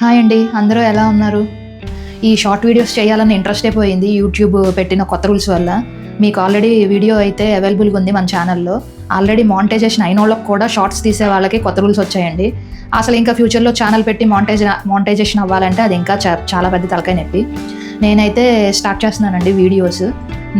Hi అండి, అందరూ ఎలా ఉన్నారు? ఈ షార్ట్ వీడియోస్ చేయాలని ఇంట్రెస్ట్ అయిపోయింది యూట్యూబ్ పెట్టిన కొత్త రూల్స్ వల్ల. మీకు ఆల్రెడీ వీడియో అయితే అవైలబుల్గా ఉంది మన ఛానల్లో. ఆల్రెడీ మానిటైజేషన్ అయిన వాళ్ళకి కూడా షార్ట్స్ తీసే వాళ్ళకి కొత్త రూల్స్ వచ్చాయండి. అసలు ఇంకా ఫ్యూచర్లో ఛానల్ పెట్టి మానిటైజేషన్ అవ్వాలంటే అది ఇంకా చాలా పెద్ద తలకాయ నొప్పి. నేనైతే స్టార్ట్ చేస్తున్నానండి వీడియోస్,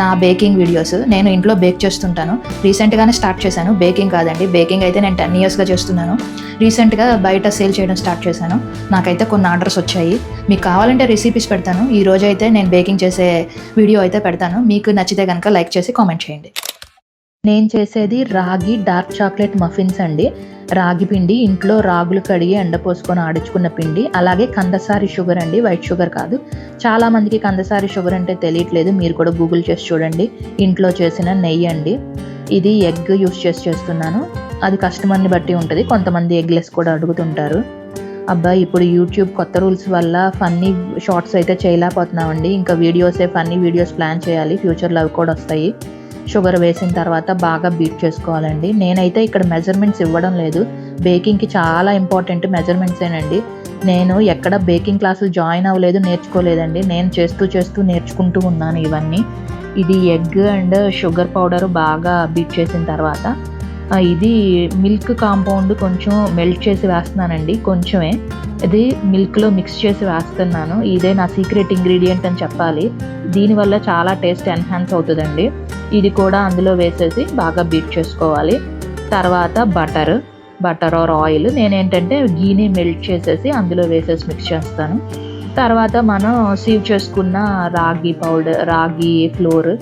నా బేకింగ్ వీడియోస్. నేను ఇంట్లో బేక్ చేస్తుంటాను. రీసెంట్గానే స్టార్ట్ చేశాను, బేకింగ్ కాదండి. బేకింగ్ అయితే నేను 10 yearsగా చేస్తున్నాను. రీసెంట్గా బయట సేల్ చేయడం స్టార్ట్ చేశాను. నాకైతే కొన్ని ఆర్డర్స్ వచ్చాయి. మీకు కావాలంటే రెసిపీస్ పెడతాను. ఈ రోజు అయితే నేను బేకింగ్ చేసే వీడియో అయితే పెడతాను. మీకు నచ్చితే కనుక లైక్ చేసి కామెంట్ చేయండి. నేను చేసేది రాగి డార్క్ చాక్లెట్ మఫిన్స్ అండి. రాగి పిండి, ఇంట్లో రాగులు కడిగి ఎండపోసుకొని ఆడించుకున్న పిండి, అలాగే కందసారి షుగర్ అండి, వైట్ షుగర్ కాదు. చాలామందికి కందసారి షుగర్ అంటే తెలియట్లేదు, మీరు కూడా గూగుల్ చేసి చూడండి. ఇంట్లో చేసిన నెయ్యి అండి. ఇది ఎగ్ యూస్ చేస్తున్నాను. అది కస్టమర్ని బట్టి ఉంటుంది, కొంతమంది ఎగ్లెస్ కూడా అడుగుతుంటారు. అబ్బాయి ఇప్పుడు యూట్యూబ్ కొత్త రూల్స్ వల్ల ఫన్నీ షార్ట్స్ అయితే చేయలేకపోతున్నామండి. ఇంకా ఫన్నీ వీడియోస్ ప్లాన్ చేయాలి, ఫ్యూచర్లో అవి కూడా వస్తాయి. షుగర్ వేసిన తర్వాత బాగా బీట్ చేసుకోవాలండి. నేనైతే ఇక్కడ మెజర్మెంట్స్ ఇవ్వడం లేదు. బేకింగ్కి చాలా ఇంపార్టెంట్ మెజర్మెంట్సేనండి. నేను ఎక్కడ బేకింగ్ క్లాసులు జాయిన్ అవ్వలేదు, నేర్చుకోలేదండి. నేను చేస్తూ నేర్చుకుంటూ ఉన్నాను ఇవన్నీ. ఇది ఎగ్ అండ్ షుగర్ పౌడర్ బాగా బీట్ చేసిన తర్వాత ఇది మిల్క్ కాంపౌండ్ కొంచెం మెల్ట్ చేసి వేస్తున్నానండి, కొంచెమే. ఇది మిల్క్లో మిక్స్ చేసి వేస్తున్నాను. ఇదే నా సీక్రెట్ ఇంగ్రీడియంట్ అని చెప్పాలి. దీనివల్ల చాలా టేస్ట్ ఎన్హాన్స్ అవుతుందండి. ఇది కూడా అందులో వేసేసి బాగా బీట్ చేసుకోవాలి. తర్వాత బటర్ ఆర్ ఆయిల్, నేనేంటంటే గీని మెల్ట్ చేసేసి అందులో వేసేసి మిక్స్ చేస్తాను. తర్వాత మనం సీవ్ చేసుకున్న రాగి ఫ్లోర్,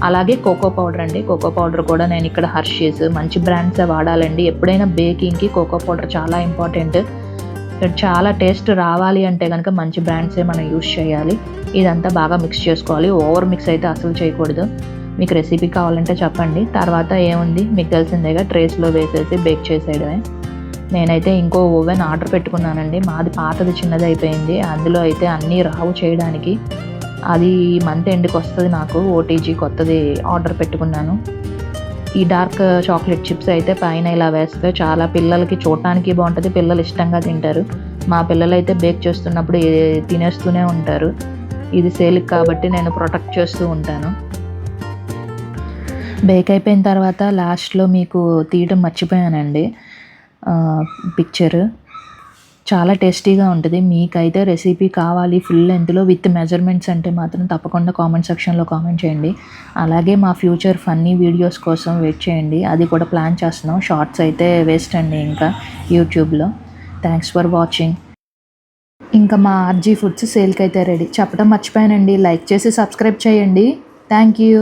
అలాగే కోకో పౌడర్ అండి. కోకో పౌడర్ కూడా నేను ఇక్కడ హర్షీస్ మంచి బ్రాండ్సే వాడాలండి. ఎప్పుడైనా బేకింగ్కి కోకో పౌడర్ చాలా ఇంపార్టెంట్. చాలా టేస్ట్ రావాలి అంటే కనుక మంచి బ్రాండ్సే మనం యూస్ చేయాలి. ఇదంతా బాగా మిక్స్ చేసుకోవాలి. ఓవర్ మిక్స్ అయితే అసలు చేయకూడదు. మీకు రెసిపీ కావాలంటే చెప్పండి. తర్వాత ఏముంది, మీకు తెలిసిందేగా, ట్రేస్లో వేసేసి బేక్ చేసేయడమే. నేనైతే ఇంకో ఓవెన్ ఆర్డర్ పెట్టుకున్నానండి. మాది పాతది చిన్నది అయిపోయింది. అందులో అయితే అన్నీ రావు చేయడానికి. అది మంత్ ఎండ్కి వస్తుంది. నాకు ఓటీజీ కొత్తది ఆర్డర్ పెట్టుకున్నాను. ఈ డార్క్ చాక్లెట్ చిప్స్ అయితే పైన ఇలా వేస్తే చాలా పిల్లలకి చూడటానికి బాగుంటుంది, పిల్లలు ఇష్టంగా తింటారు. మా పిల్లలు అయితే బేక్ చేస్తున్నప్పుడు తినేస్తూనే ఉంటారు. ఇది సేల్కి కాబట్టి నేను ప్రొటెక్ట్ చేస్తూ ఉంటాను. బేక్ అయిపోయిన తర్వాత లాస్ట్లో మీకు తీయడం మర్చిపోయానండి పిక్చర్. చాలా టేస్టీగా ఉంటుంది. మీకైతే రెసిపీ కావాలి ఫుల్ లెంత్లో విత్ మెజర్మెంట్స్ అంటే మాత్రం తప్పకుండా కామెంట్ సెక్షన్లో కామెంట్ చేయండి. అలాగే మా ఫ్యూచర్ ఫన్నీ వీడియోస్ కోసం వెయిట్ చేయండి, అది కూడా ప్లాన్ చేస్తున్నాం. షార్ట్స్ అయితే వేస్ట్ అండి ఇంకా యూట్యూబ్లో. Thanks for watching. ఇంకా మా ఆర్జీ ఫుడ్స్ సేల్కి అయితే రెడీ. చెప్పడం మర్చిపోయానండి, లైక్ చేసి సబ్స్క్రైబ్ చేయండి. Thank you.